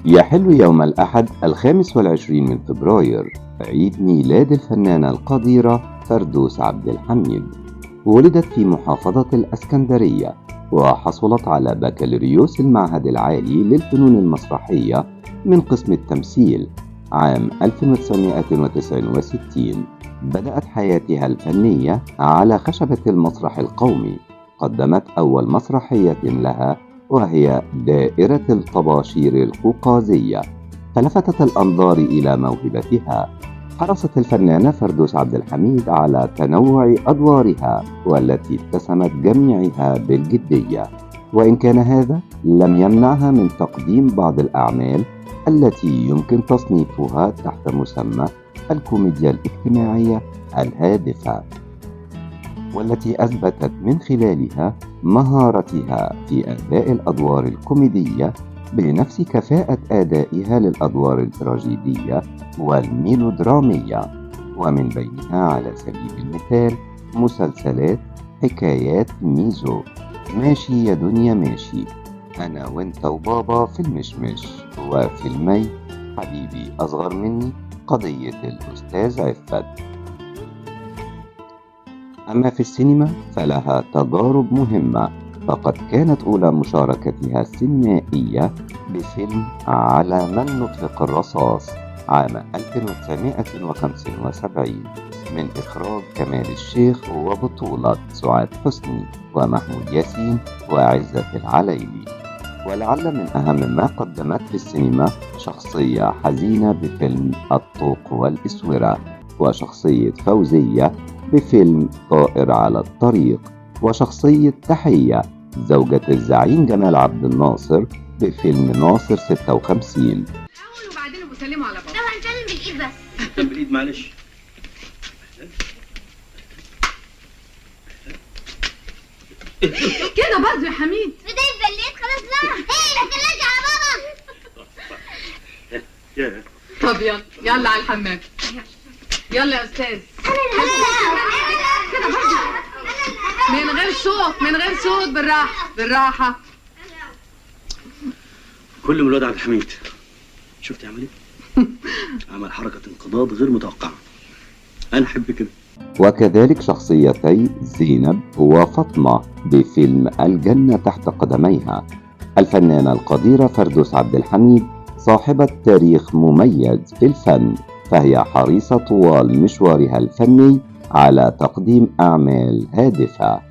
يحل يوم الأحد 25 من فبراير عيد ميلاد الفنانة القديرة فردوس عبد الحميد. ولدت في محافظة الإسكندرية، وحصلت على بكالوريوس المعهد العالي للفنون المسرحية من قسم التمثيل عام 1969. بدأت حياتها الفنية على خشبة المسرح القومي. قدمت أول مسرحية لها وهي دائرة الطباشير القوقازية، فلفتت الأنظار إلى موهبتها. حرصت الفنانة فردوس عبد الحميد على تنوع أدوارها، والتي اتسمت جميعها بالجدية، وإن كان هذا لم يمنعها من تقديم بعض الأعمال التي يمكن تصنيفها تحت مسمى الكوميديا الاجتماعية الهادفة، والتي أثبتت من خلالها مهارتها في أداء الأدوار الكوميدية بنفس كفاءة أدائها للأدوار التراجيدية والميلودرامية، ومن بينها على سبيل المثال مسلسلات حكايات ميزو، ماشي يا دنيا ماشي، أنا وأنت وبابا في المشمش، وفيلمي حبيبي أصغر مني، قضية الأستاذ عفت. أما في السينما فلها تجارب مهمة، فقد كانت أولى مشاركتها السينمائية بفيلم على من نطلق الرصاص عام 1975 من إخراج كمال الشيخ وبطولة سعاد حسني ومحمود ياسين وعزت العلايلي. ولعل من أهم ما قدمت في السينما شخصية حزينة بفيلم الطوق والإسورة، وشخصية فوزية بفيلم طائر على الطريق، وشخصية تحية زوجة الزعيم جمال عبد الناصر بفيلم ناصر 56. حاولوا وبعدين بسلموا على بعض. طب هنسلم بالايد بس. طب بالايد معلش. كده برضه يا حميد. بداية بليت خلاص بقى. ايه ما تسلمش على بابا. طب يلا على الحمام. يلا يا استاذ. كده برضه. من غير صوت بالراحة. كل من الواد عبد الحميد. شفت يعمل ايه؟ عمل حركة انقضاض غير متوقعة. انا احب كده. وكذلك شخصيتي زينب وفاطمة بفيلم الجنة تحت قدميها. الفنانة القديرة فردوس عبد الحميد صاحبة تاريخ مميز في الفن، فهي حريصة طوال مشوارها الفني على تقديم أعمال هادفة.